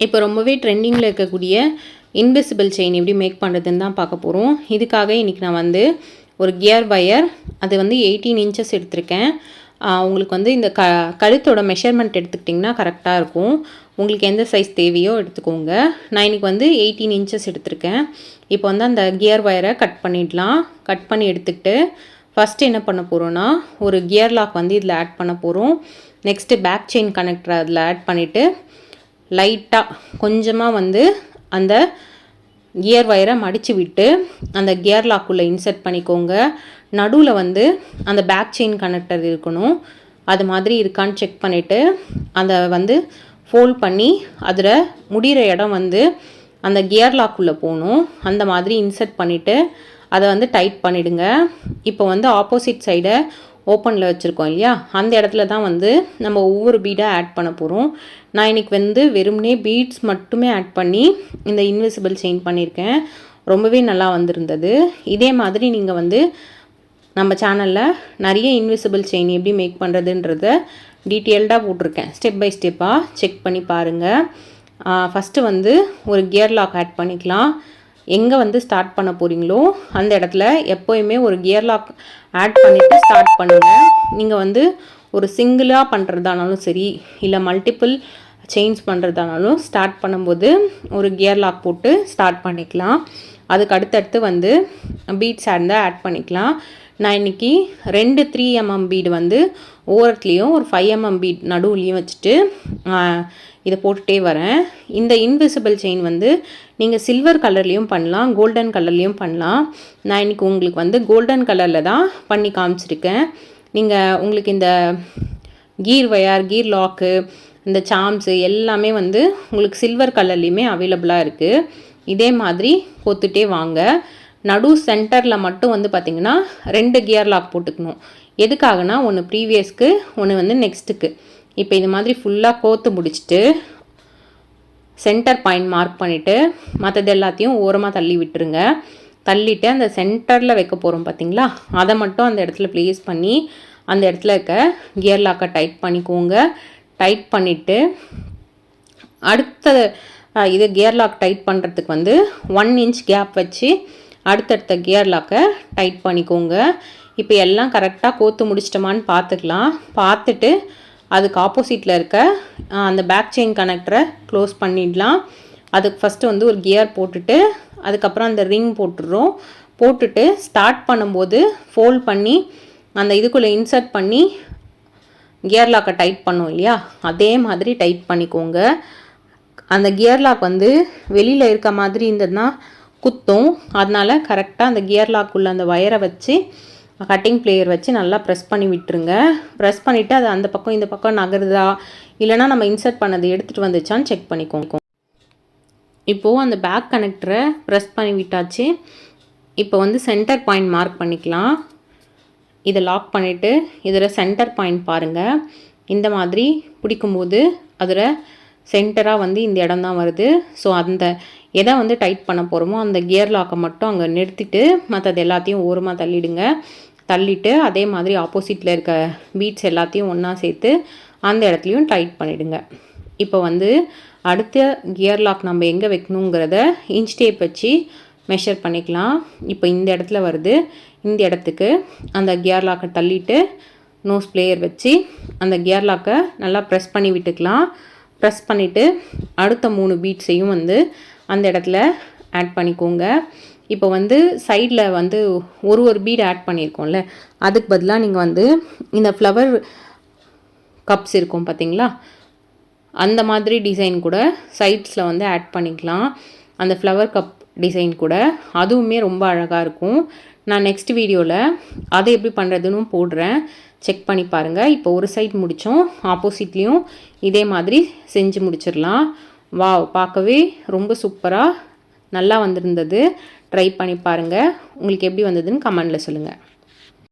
இப்போ ரொம்பவே ட்ரெண்டிங்கில் இருக்கக்கூடிய இன்விசிபிள் செயின் எப்படி மேக் பண்ணுறதுன்னு தான் பார்க்க போகிறோம். இதுக்காக இன்றைக்கி நான் வந்து ஒரு கியர் வயர் அது வந்து 18 இன்ச்சஸ் எடுத்திருக்கேன். உங்களுக்கு வந்து இந்த கழுத்தோட மெஷர்மெண்ட் எடுத்துக்கிட்டிங்கன்னா கரெக்டாக இருக்கும். உங்களுக்கு எந்த சைஸ் தேவையோ எடுத்துக்கோங்க. நான் இன்றைக்கி வந்து 18 இன்ச்சஸ் எடுத்திருக்கேன். இப்போ வந்து அந்த கியர் வயரை கட் பண்ணிடலாம். கட் பண்ணி எடுத்துக்கிட்டு ஃபஸ்ட்டு என்ன பண்ண போகிறோன்னா ஒரு கியர் லாக் வந்து இதில் ஆட் பண்ண போகிறோம். நெக்ஸ்ட்டு பேக் செயின் கனெக்டர் அதில் ஆட் பண்ணிவிட்டு லைட்டாக கொஞ்சமாக வந்து அந்த கியர் வயரை மடித்து விட்டு அந்த கியர் லாக்குள்ளே இன்சர்ட் பண்ணிக்கோங்க. நடுவில் வந்து அந்த பேக் செயின் கனெக்டர் இருக்கணும். அது மாதிரி இருக்கான்னு செக் பண்ணிவிட்டு அதை வந்து ஃபோல்ட் பண்ணி அதில் முடிகிற இடம் வந்து அந்த கியர் லாக்குள்ளே போகணும். அந்த மாதிரி இன்சர்ட் பண்ணிவிட்டு அதை வந்து டைட் பண்ணிவிடுங்க. இப்போ வந்து ஆப்போசிட் சைடை ஓப்பனில் வச்சுருக்கோம் இல்லையா, அந்த இடத்துல தான் வந்து நம்ம ஒவ்வொரு பீடாக ஆட் பண்ண போகிறோம். நான் இன்றைக்கி வந்து வெறுமனே பீட்ஸ் மட்டுமே ஆட் பண்ணி இந்த இன்விசிபிள் செயின் பண்ணியிருக்கேன். ரொம்பவே நல்லா வந்திருந்தது. இதே மாதிரி நீங்கள் வந்து நம்ம சேனலில் நிறைய இன்விசிபிள் செயின் எப்படி மேக் பண்ணுறதுன்றத டீட்டெயில்டாக போட்டிருக்கேன். ஸ்டெப் பை ஸ்டெப்பாக செக் பண்ணி பாருங்கள். ஃபஸ்ட்டு வந்து ஒரு கியர் லாக் ஆட் பண்ணிக்கலாம். எங்கே வந்து ஸ்டார்ட் பண்ண போகிறீங்களோ அந்த இடத்துல எப்போயுமே ஒரு கியர் லாக் ஆட் பண்ணிவிட்டு ஸ்டார்ட் பண்ணுங்கள். நீங்கள் வந்து ஒரு சிங்கிளாக பண்ணுறதானாலும் சரி, இல்லை மல்டிபிள் செயின்ஸ் பண்ணுறதானாலும் ஸ்டார்ட் பண்ணும்போது ஒரு கியர் லாக் போட்டு ஸ்டார்ட் பண்ணிக்கலாம். அதுக்கு அடுத்தடுத்து வந்து பீட்ஸ் ஆட் பண்ணிக்கலாம். நான் இன்றைக்கி 2 3mm பீடு வந்து ஓரத்துலேயும் ஒரு 5mm பீட் நடுவுலையும் வச்சுட்டு இதை போட்டுகிட்டே வரேன். இந்த இன்விசிபிள் செயின் வந்து நீங்கள் சில்வர் கலர்லேயும் பண்ணலாம், கோல்டன் கலர்லேயும் பண்ணலாம். நான் இன்றைக்கி உங்களுக்கு வந்து கோல்டன் கலரில் தான் பண்ணி காமிச்சிருக்கேன். நீங்கள் உங்களுக்கு இந்த கீர் வயர், கீர் லாக்கு, இந்த சாம்ஸு எல்லாமே வந்து உங்களுக்கு சில்வர் கலர்லேயுமே அவைலபிளாக இருக்குது. இதே மாதிரி கோத்துட்டே வாங்க. நடு சென்டரில் மட்டும் வந்து பார்த்திங்கன்னா 2 கியர் லாக் போட்டுக்கணும். எதுக்காகனா ஒன்று ப்ரீவியஸ்க்கு, ஒன்று வந்து நெக்ஸ்ட்டுக்கு. இப்போ இது மாதிரி ஃபுல்லாக கோத்து முடிச்சுட்டு சென்டர் பாயிண்ட் மார்க் பண்ணிவிட்டு மற்றது எல்லாத்தையும் ஓரமாக தள்ளி விட்டுருங்க. தள்ளிவிட்டு அந்த சென்டரில் வைக்க போகிறோம் பார்த்திங்களா, அதை மட்டும் அந்த இடத்துல ப்ளேஸ் பண்ணி அந்த இடத்துல இருக்க கியர் லாக்கை டைட் பண்ணிக்கோங்க. டைட் பண்ணிவிட்டு அடுத்த இது கியர் லாக் டைட் பண்ணுறதுக்கு வந்து 1 இன்ச் கேப் வச்சு அடுத்தடுத்த கியர் லாக்கை டைட் பண்ணிக்கோங்க. இப்போ எல்லாம் கரெக்டாக கோத்து முடிச்சிட்டோமான்னு பார்த்துக்கலாம். பார்த்துட்டு அதுக்கு ஆப்போசிட்டில் இருக்க அந்த பேக் செயின் கனெக்டரை க்ளோஸ் பண்ணிடலாம். அதுக்கு ஃபஸ்ட்டு வந்து ஒரு கியர் போட்டுட்டு அதுக்கப்புறம் அந்த ரிங் போட்டுடுறோம். போட்டுட்டு ஸ்டார்ட் பண்ணும்போது ஃபோல்ட் பண்ணி அந்த இதுக்குள்ளே இன்சர்ட் பண்ணி கியர் லாக்கை டைட் பண்ணோம் இல்லையா, அதே மாதிரி டைட் பண்ணிக்கோங்க. அந்த கியர் லாக் வந்து வெளியில் இருக்க மாதிரி இருந்ததுன்னா குத்தும். அதனால் கரெக்டாக அந்த கியர் லாக்குள்ளே அந்த வயரை வச்சு கட்டிங் பிளேயர் வச்சு நல்லா ப்ரெஸ் பண்ணி விட்டுருங்க. ப்ரெஸ் பண்ணிவிட்டு அது அந்த பக்கம் இந்த பக்கம் நகருதா இல்லைனா நம்ம இன்சர்ட் பண்ணது எடுத்துகிட்டு வந்துச்சான்னு செக் பண்ணிக்கோங்க. இப்போது அந்த பேக் கனெக்டரை ப்ரெஸ் பண்ணி விட்டாச்சு. இப்போ வந்து சென்டர் பாயிண்ட் மார்க் பண்ணிக்கலாம். இதை லாக் பண்ணிவிட்டு இதில் சென்டர் பாயிண்ட் பாருங்கள். இந்த மாதிரி பிடிக்கும்போது அதில் சென்டராக வந்து இந்த இடம் தான் வருது. ஸோ அந்த எதை வந்து டைட் பண்ண போகிறோமோ அந்த கியர் லாக்கை மட்டும் அங்கே நிறுத்திட்டு மற்றது எல்லாத்தையும் ஓரமாக தள்ளிடுங்க. தள்ளிவிட்டு அதே மாதிரி ஆப்போசிட்டில் இருக்க பீட்ஸ் எல்லாத்தையும் ஒன்றா சேர்த்து அந்த இடத்துலையும் டைட் பண்ணிவிடுங்க. இப்போ வந்து அடுத்த கியர் லாக் நம்ம எங்கே வைக்கணுங்கிறத இன்ச் டேப் வச்சு மெஷர் பண்ணிக்கலாம். இப்போ இந்த இடத்துல வருது. இந்த இடத்துக்கு அந்த கியர் லாக்கை தள்ளிவிட்டு நோஸ் பிளேயர் வச்சு அந்த கியர் லாக்கை நல்லா ப்ரெஸ் பண்ணி விட்டுக்கலாம். ப்ரெஸ் பண்ணிவிட்டு அடுத்த 3 பீட்ஸையும் வந்து அந்த இடத்துல ஆட் பண்ணிக்கோங்க. இப்போ வந்து சைடில் வந்து ஒரு பீட் ஆட் பண்ணியிருக்கோம்ல, அதுக்கு பதிலாக நீங்கள் வந்து இந்த ஃப்ளவர் கப்ஸ் இருக்கும் பார்த்திங்களா, அந்த மாதிரி டிசைன் கூட சைட்ஸில் வந்து ஆட் பண்ணிக்கலாம். அந்த ஃப்ளவர் கப் டிசைன் கூட அதுவுமே ரொம்ப அழகாக இருக்கும். நான் நெக்ஸ்ட் வீடியோவில் அதை எப்படி பண்ணுறதுன்னு போடுறேன், செக் பண்ணி பாருங்கள். இப்போ ஒரு சைட் முடித்தோம், ஆப்போசிட்லேயும் இதே மாதிரி செஞ்சு முடிச்சிடலாம். வாவ், பார்க்கவே ரொம்ப சூப்பராக நல்லா வந்திருந்தது. ட்ரை பண்ணி பாருங்கள். உங்களுக்கு எப்படி வந்ததுன்னு கமெண்டில் சொல்லுங்கள்.